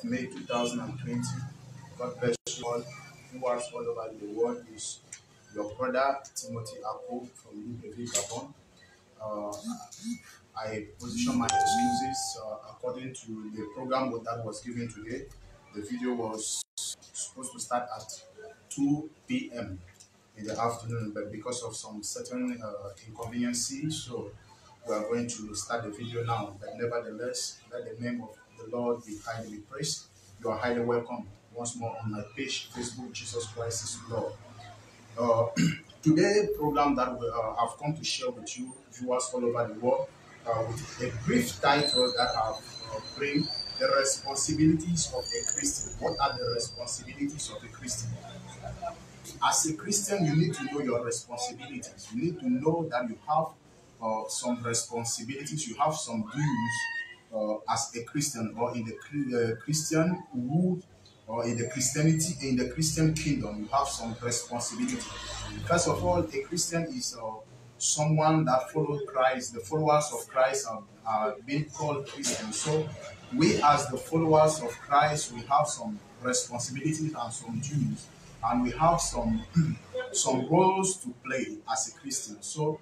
of May 2020. God bless you all who are all over the world. Is your brother Timothy Ako from Libreville, Gabon. Uh, I position my excuses according to the program that was given today. The video was supposed to start at 2 p.m. in the afternoon, but because of some certain inconveniences, so we are going to start the video now. But nevertheless, let the name of the Lord be highly praised. You are highly welcome once more on my page, Facebook, Jesus Christ is Lord. Today program that we have come to share with you, viewers all over the world, with a brief title that have bring the responsibilities of a Christian. What are the responsibilities of a Christian? As a Christian, you need to know your responsibilities. You need to know that you have some responsibilities, you have some dues as a Christian, or in the Christian wood, or in the Christian kingdom, you have some responsibility. First of all, a Christian is someone that follows Christ. The followers of Christ are being called Christians. So we, as the followers of Christ, we have some responsibilities and some duties, and we have some roles to play as a Christian. So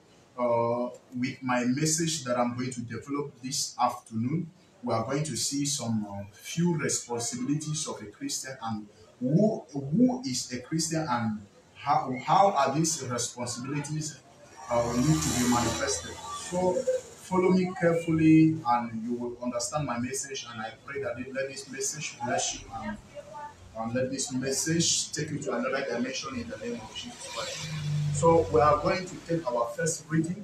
with my message that I'm going to develop this afternoon, we are going to see some few responsibilities of a Christian, and who is a Christian, and how are these responsibilities need to be manifested. So follow me carefully and you will understand my message, and I pray that let this message bless you, and let this message take you to another dimension in the name of Jesus Christ. So we are going to take our first reading.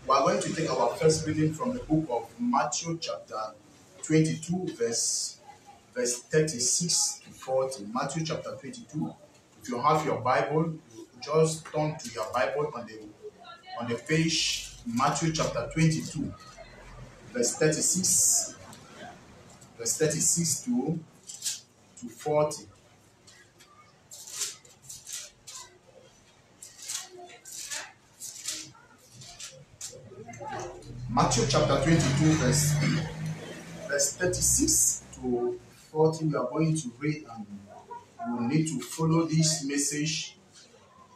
We are going to take our first reading from the book of Matthew chapter 22 verse 36 to 40. Matthew chapter 22. If you have your Bible, you just turn to your Bible on the page Matthew chapter 22 verse 36 to 40. Matthew chapter 22 verse 36 to 40. We are going to read, and we will need to follow this message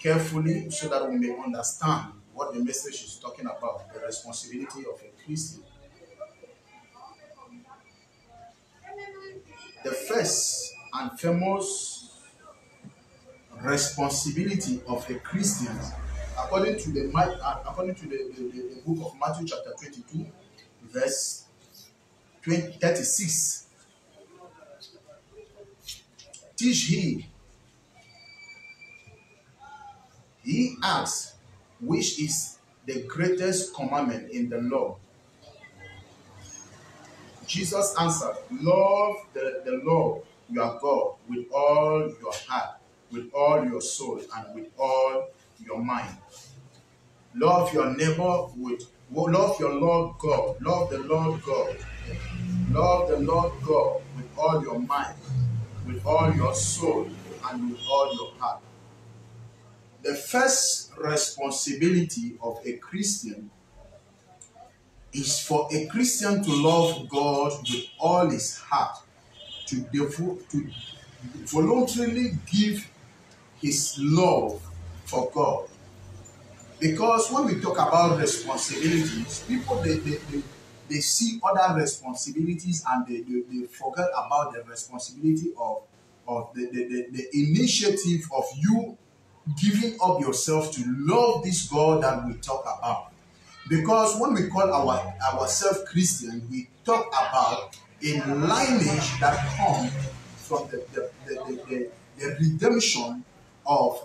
carefully so that we may understand what the message is talking about, the responsibility of a Christian. The first and foremost responsibility of a Christian, according to the book of Matthew chapter 22 verse 36, teach he asks, which is the greatest commandment in the law? Jesus answered, love the Lord your God with all your heart, with all your soul, and with all your mind. Love your neighbor love your Lord God. Love the Lord God. Love the Lord God with all your mind, with all your soul, and with all your heart. The first responsibility of a Christian is for a Christian to love God with all his heart, to voluntarily give his love for God. Because when we talk about responsibilities, people they see other responsibilities, and they forget about the responsibility of the initiative of you giving up yourself to love this God that we talk about. Because when we call ourselves Christian, we talk about a lineage that comes from the redemption of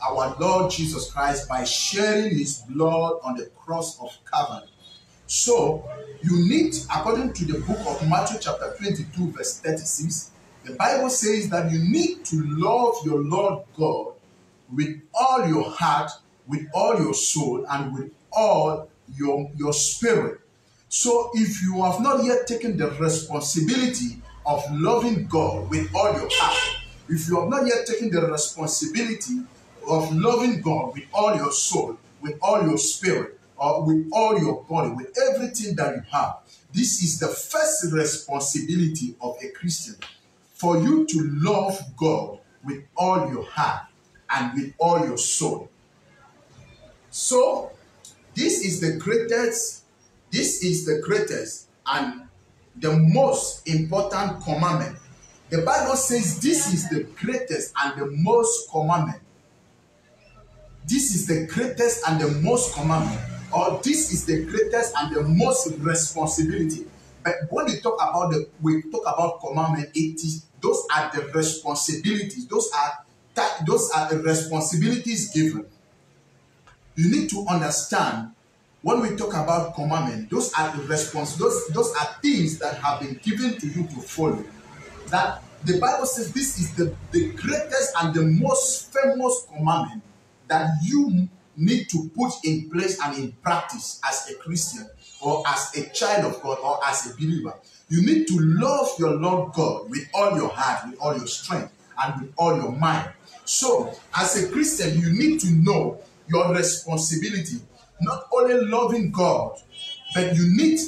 our Lord Jesus Christ by sharing his blood on the cross of Calvary. So you need, according to the book of Matthew chapter 22 verse 36, the Bible says that you need to love your Lord God with all your heart, with all your soul, and with all your spirit. So if you have not yet taken the responsibility of loving God with all your heart, if you have not yet taken the responsibility of loving God with all your soul, with all your spirit, or with all your body, with everything that you have. This is the first responsibility of a Christian, for you to love God with all your heart and with all your soul. So, this is the greatest and the most important commandment. The Bible says this is the greatest and the most commandment. This is the greatest and the most commandment, or this is the greatest and the most responsibility. But when we talk about commandment, those are the responsibilities. Those are the responsibilities given. You need to understand, when we talk about commandment, those are the those are things that have been given to you to follow. That the Bible says this is the greatest and the most famous commandment that you need to put in place and in practice as a Christian, or as a child of God, or as a believer. You need to love your Lord God with all your heart, with all your strength, and with all your mind. So, as a Christian, you need to know your responsibility. Not only loving God, but you need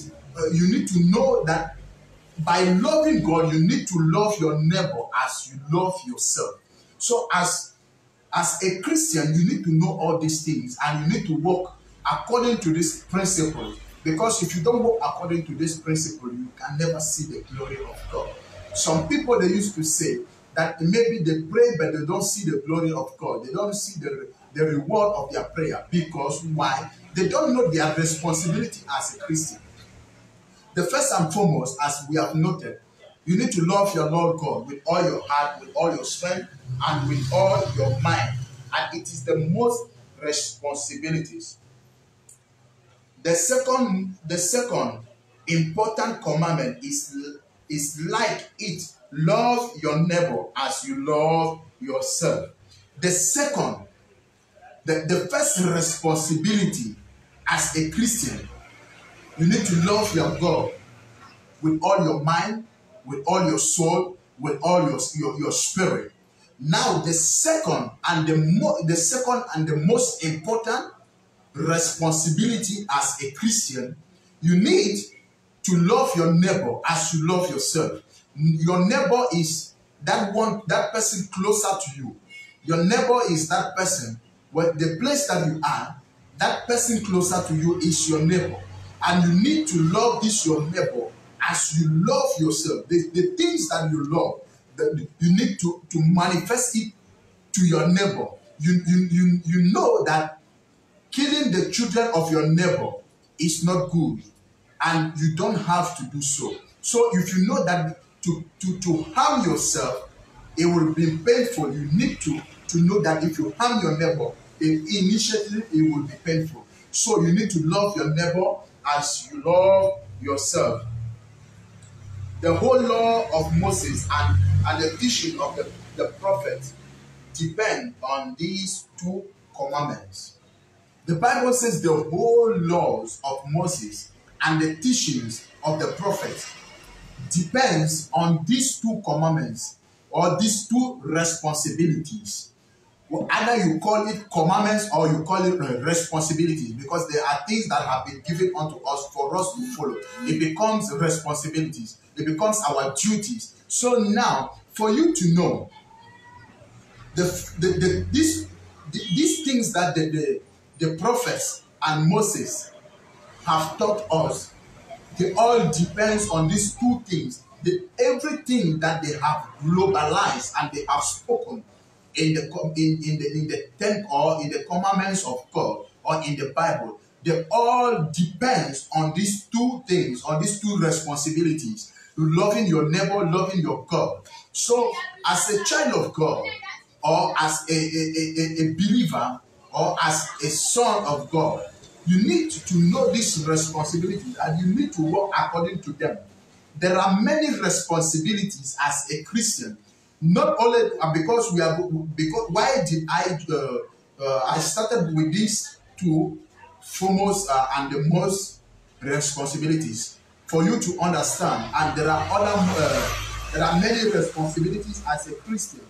to know that by loving God, you need to love your neighbor as you love yourself. So, as a Christian, you need to know all these things, and you need to walk according to this principle. Because if you don't walk according to this principle, you can never see the glory of God. Some people, they used to say that maybe they pray, but they don't see the glory of God. They don't see the reward of their prayer. Because why? They don't know their responsibility as a Christian. The first and foremost, as we have noted, you need to love your Lord God with all your heart, with all your strength, and with all your mind. And it is the most responsibilities. The second important commandment is like it. Love your neighbor as you love yourself. The first responsibility as a Christian, you need to love your God with all your mind, with all your soul, with all your spirit. Now, the second and the most important responsibility as a Christian, you need to love your neighbor as you love yourself. Your neighbor is that person closer to you. Your neighbor is that person, where the place that you are, that person closer to you is your neighbor. And you need to love this your neighbor as you love yourself. The things that you love, that you need to manifest it to your neighbor. You know that killing the children of your neighbor is not good, and you don't have to do so. So if you know that to harm yourself, it will be painful, you need to know that if you harm your neighbor, initially it will be painful. So you need to love your neighbor as you love yourself. The whole law of Moses and the teaching of the prophets depend on these two commandments. The Bible says the whole laws of Moses and the teachings of the prophets depends on these two commandments, or these two responsibilities. Well, either you call it commandments or you call it responsibilities, because there are things that have been given unto us for us to follow. It becomes responsibilities. It becomes our duties. So now, for you to know these things that the prophets and Moses have taught us, they all depends on these two things. Everything that they have globalized and they have spoken in the ten, or in the commandments of God, or in the Bible, they all depends on these two things, on these two responsibilities: loving your neighbor, loving your God. So, as a child of God, or as a believer, or as a son of God, you need to know these responsibilities, and you need to work according to them. There are many responsibilities as a Christian. Not only because why did I started with these two foremost and the most responsibilities, for you to understand. And there are many responsibilities as a Christian.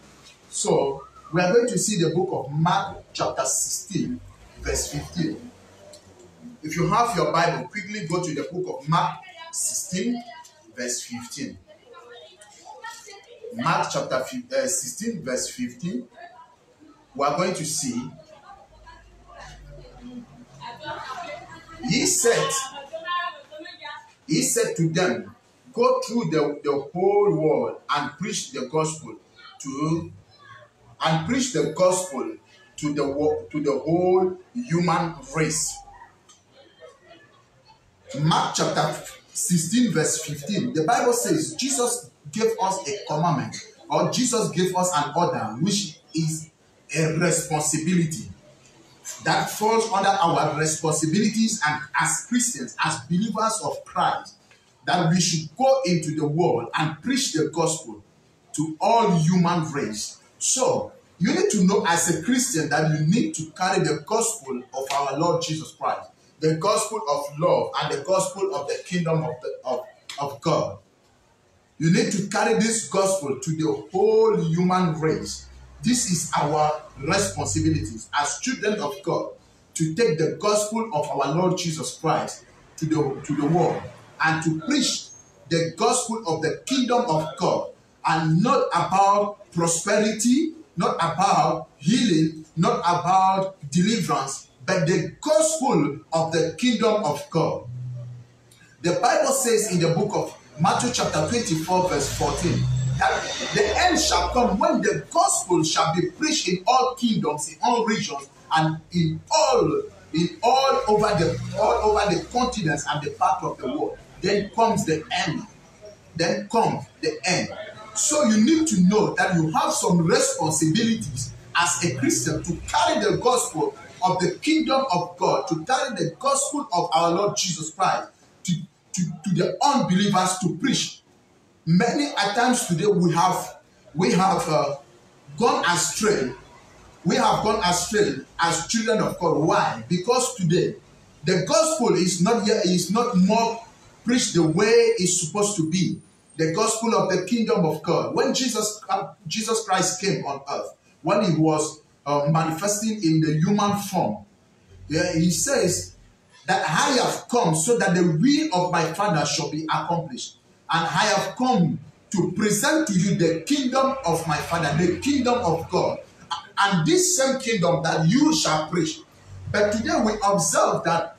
So we are going to see the book of Mark chapter 16, verse 15. If you have your Bible, quickly go to the book of Mark 16, verse 15. Mark chapter 16, verse 15. We are going to see. He said to them, go through the whole world and preach the gospel to the whole human race. Mark chapter 16, verse 15. The Bible says Jesus gave us a commandment, or Jesus gave us an order, which is a responsibility that falls under our responsibilities, and as Christians, as believers of Christ, that we should go into the world and preach the gospel to all human race. So you need to know as a Christian that you need to carry the gospel of our Lord Jesus Christ, the gospel of love, and the gospel of the kingdom of God. You need to carry this gospel to the whole human race. This is our responsibilities as children of God, to take the gospel of our Lord Jesus Christ to the world and to preach the gospel of the kingdom of God, and not about prosperity, not about healing, not about deliverance, but the gospel of the kingdom of God. The Bible says in the book of Matthew chapter 24, verse 14, that the end shall come when the gospel shall be preached in all kingdoms, in all regions, and in all over the continents and the part of the world. Then comes the end. Then comes the end. So you need to know that you have some responsibilities as a Christian to carry the gospel of the kingdom of God, to carry the gospel of our Lord Jesus Christ to the unbelievers, to preach. Many a times today we have gone astray. We have gone astray as children of God. Why? Because today the gospel is not more preached the way it's supposed to be. The gospel of the kingdom of God. When Jesus Christ came on earth, when he was manifesting in the human form, he says that I have come so that the will of my Father shall be accomplished. And I have come to present to you the kingdom of my Father, the kingdom of God. And this same kingdom that you shall preach. But today we observe that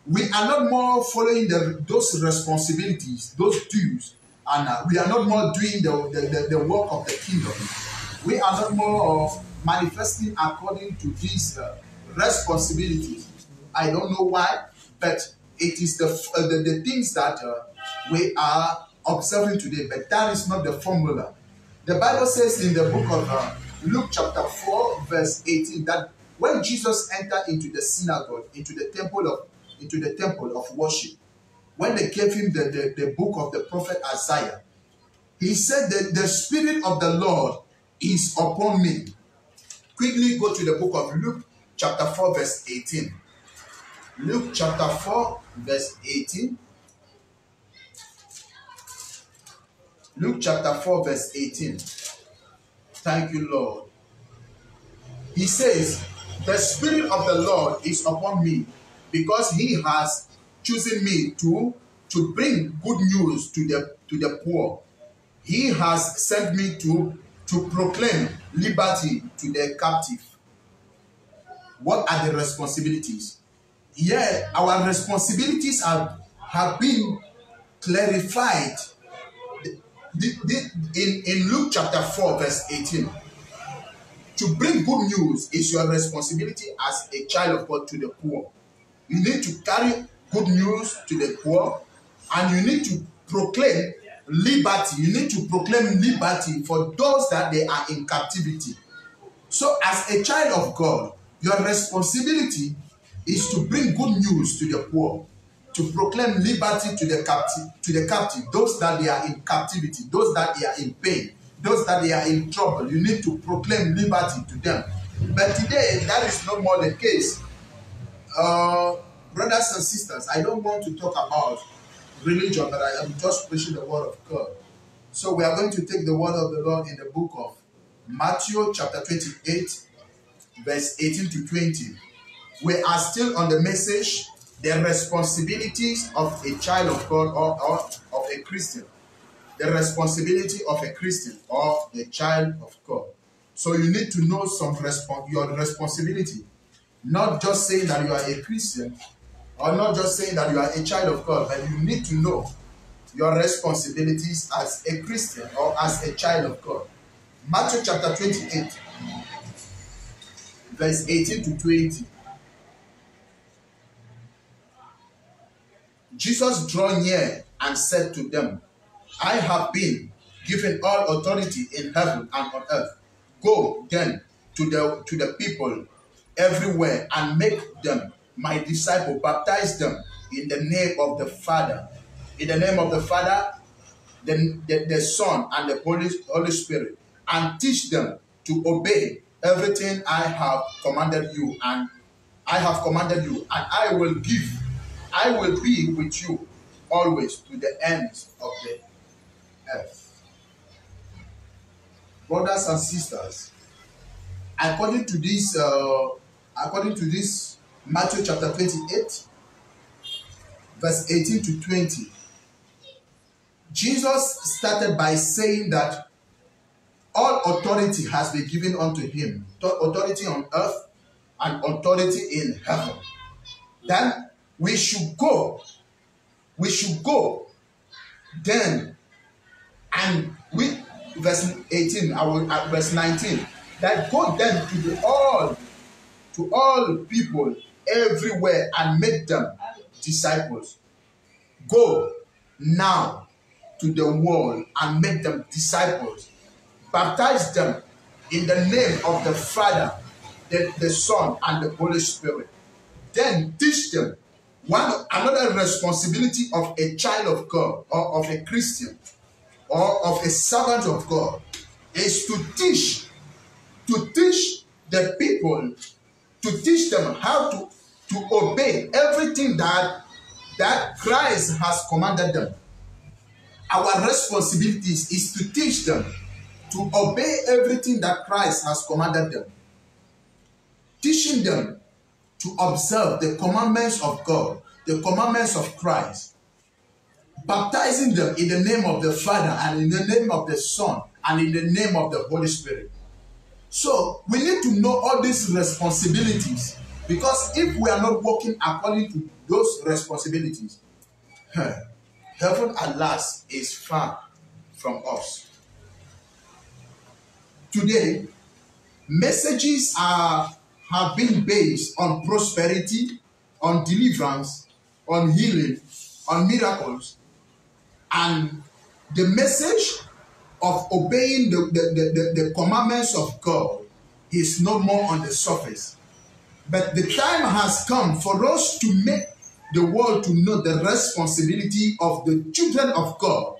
we are not more following those responsibilities, those dues, and we are not more doing the work of the kingdom. We are not more of manifesting according to these responsibilities. I don't know why, but it is the things that we are observing today, but that is not the formula. The Bible says in the book of Luke chapter 4, verse 18, that when Jesus entered into the synagogue, into the temple of worship, when they gave him the book of the prophet Isaiah, he said that the Spirit of the Lord is upon me. Quickly go to the book of Luke chapter 4, verse 18. Luke chapter 4, verse 18. Luke chapter 4, verse 18. Thank you, Lord. He says, the Spirit of the Lord is upon me, because he has chosen me to bring good news to the poor. He has sent me to proclaim liberty to the captive. What are the responsibilities? Yeah, our responsibilities have been clarified in Luke chapter 4, verse 18. To bring good news is your responsibility as a child of God to the poor. You need to carry good news to the poor, and you need to proclaim liberty. You need to proclaim liberty for those that they are in captivity. So as a child of God, your responsibility is to bring good news to the poor, to proclaim liberty to the captive, those that they are in captivity, those that they are in pain, those that they are in trouble. You need to proclaim liberty to them. But today, that is no more the case. Brothers and sisters, I don't want to talk about religion, but I am just preaching the word of God. So we are going to take the word of the Lord in the book of Matthew chapter 28, verse 18 to 20. We are still on the message, The responsibilities of a child of God or of a Christian. The responsibility of a Christian or a child of God. So you need to know your responsibility. Not just saying that you are a Christian or not just saying that you are a child of God, but you need to know your responsibilities as a Christian or as a child of God. Matthew chapter 28, verse 18 to 20. Jesus drew near and said to them, I have been given all authority in heaven and on earth. Go then to the people everywhere and make them my disciple. Baptize them in the name of the Father. In the name of the Father, the Son, and the Holy Spirit. And teach them to obey everything I have commanded you. And I have commanded you. And I will be with you always to the ends of the earth. Brothers and sisters, according to this Matthew chapter 28, verse 18 to 20, Jesus started by saying that all authority has been given unto him, authority on earth and authority in heaven. Then we should go then, and verse 18, verse 19, that go then to all people everywhere and make them disciples. Go now to the world and make them disciples. Baptize them in the name of the Father, the Son, and the Holy Spirit. Then teach them. Another responsibility of a child of God or of a Christian or of a servant of God is to teach the people, to teach them how to obey everything that Christ has commanded them. Our responsibilities is to teach them to obey everything that Christ has commanded them. Teaching them to observe the commandments of God, the commandments of Christ. Baptizing them in the name of the Father and in the name of the Son and in the name of the Holy Spirit. So we need to know all these responsibilities, because if we are not working according to those responsibilities, heaven at last is far from us. Today, messages have been based on prosperity, on deliverance, on healing, on miracles, and the message of obeying the commandments of God is no more on the surface. But the time has come for us to make the world to know the responsibility of the children of God.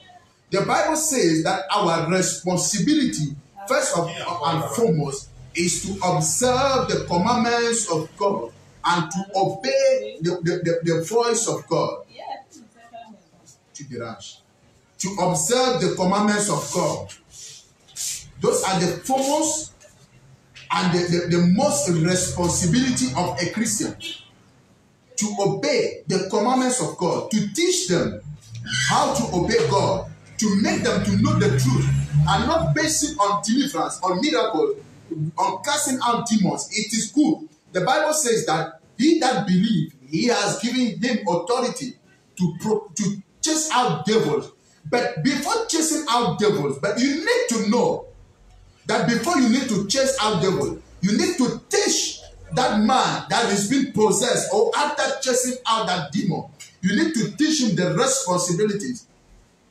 The Bible says that our responsibility, first and foremost, is to observe the commandments of God and to obey the voice of God. To observe the commandments of God. Those are the foremost and the most responsibility of a Christian. To obey the commandments of God, to teach them how to obey God, to make them to know the truth, and not based it on deliverance, on miracles, on casting out demons. It is good. The Bible says that he that believes, he has given him authority to chase out devils. But before chasing out devils, but you need to know that before you need to chase out devils, you need to teach that man that is being possessed, or after chasing out that demon, you need to teach him the responsibilities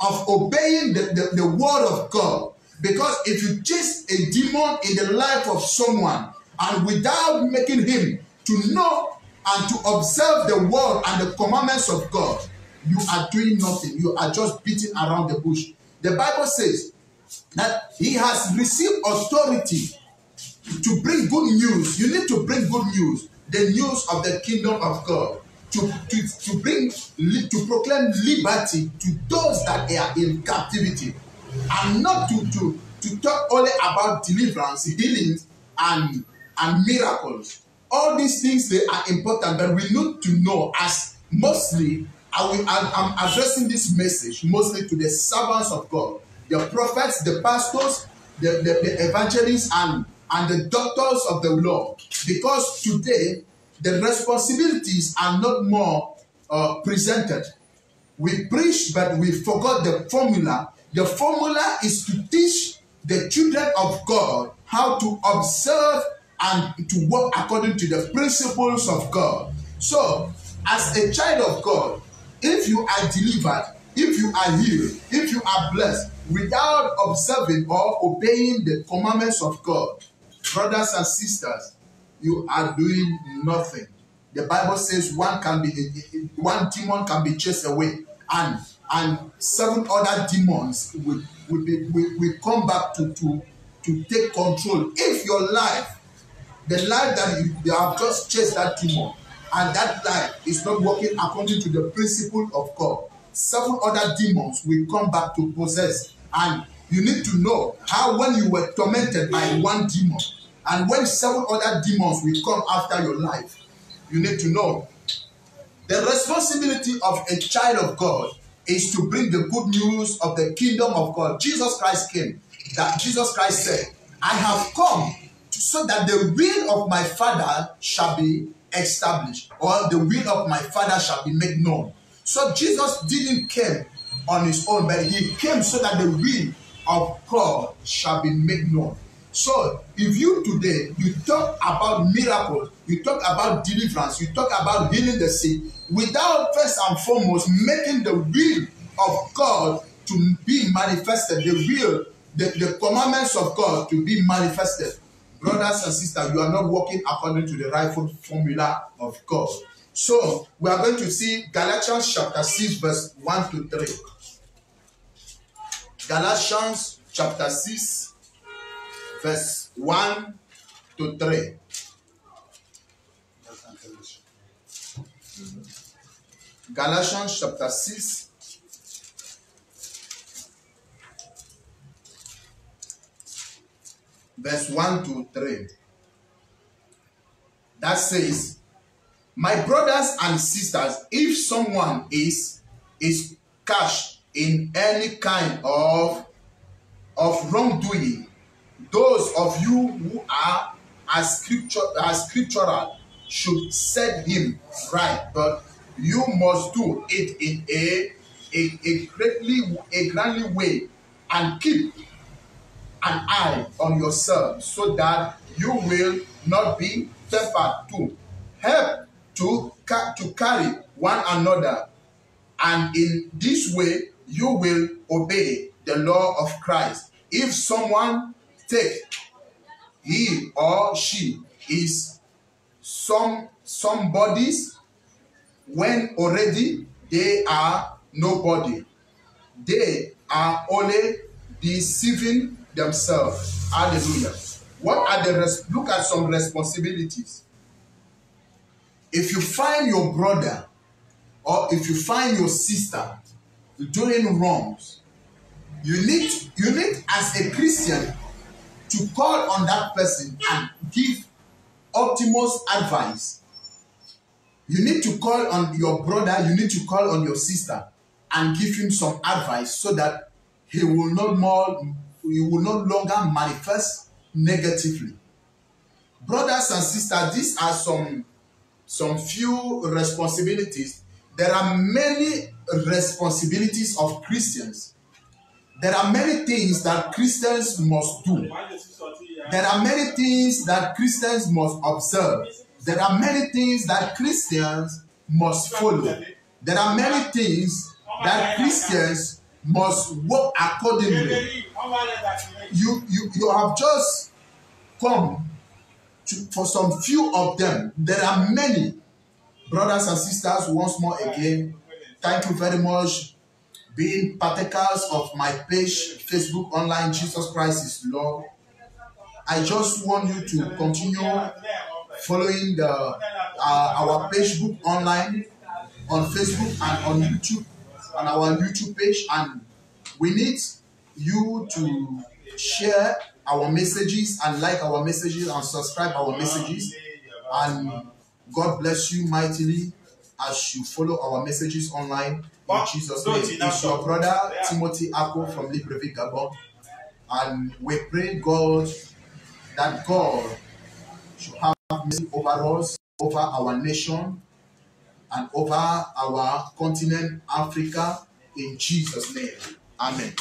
of obeying the word of God. Because if you chase a demon in the life of someone and without making him to know and to observe the word and the commandments of God, you are doing nothing. You are just beating around the bush. The Bible says that he has received authority to bring good news. You need to bring good news, the news of the kingdom of God, to proclaim liberty to those that are in captivity, and not to talk only about deliverance, healings, and miracles. All these things, they are important, but we need to know as mostly, I'm addressing this message mostly to the servants of God, the prophets, the pastors, the evangelists, and the doctors of the law. Because today, the responsibilities are not more presented. We preach, but we forgot the formula. The formula is to teach the children of God how to observe and to work according to the principles of God. So, as a child of God, if you are delivered, if you are healed, if you are blessed, without observing or obeying the commandments of God, brothers and sisters, you are doing nothing. The Bible says one demon can be chased away, and 7 other demons will come back to take control. If your life, the life that you have just chased that demon, and that life is not working according to the principle of God, 7 other demons will come back to possess. And you need to know how, when you were tormented by one demon, and when 7 other demons will come after your life, you need to know the responsibility of a child of God is to bring the good news of the kingdom of God. Jesus Christ came. That Jesus Christ said, I have come so that the will of my Father shall be established, or the will of my Father shall be made known. So Jesus didn't come on his own, but he came so that the will of God shall be made known. So if you today, you talk about miracles, you talk about deliverance, you talk about healing the sick, without first and foremost making the will of God to be manifested, the commandments of God to be manifested, brothers and sisters, you are not working according to the rightful formula of God. So we are going to see Galatians chapter 6 verse 1 to 3. Galatians chapter 6 verse 1 to 3. Galatians chapter 6 verse 1 to 3. That says, my brothers and sisters, if someone is caught in any kind of wrongdoing, those of you who are as scriptural should set him right, but you must do it in a grandly way, and keep an eye on yourself, so that you will not be tempered to help to carry one another, and in this way you will obey the law of Christ. If someone take, he or she is somebody's when already they are nobody. They are only deceiving themselves. Hallelujah. What are look at some responsibilities. If you find your brother or if you find your sister doing wrongs, you need as a Christian to call on that person and give optimus advice. You need to call on your brother, you need to call on your sister and give him some advice, so that he will no longer manifest negatively. Brothers and sisters, these are some few responsibilities. There are many responsibilities of Christians. There are many things that Christians must do. There are many things that Christians must observe. There are many things that Christians must follow. There are many things that Christians must work accordingly. You have just come for some few of them. There are many. Brothers and sisters, once more again, thank you very much being partakers of my page, Facebook Online, Jesus Christ is Lord. I just want you to continue following our Facebook Online on Facebook and on YouTube, on our YouTube page, and we need you to share our messages and like our messages and subscribe our messages, and God bless you mightily as you follow our messages online. In Jesus' name. It's your brother Timothy Ako from Libreville, Gabon. And we pray God that God should have mercy over us, over our nation, and over our continent, Africa, in Jesus' name. Amen.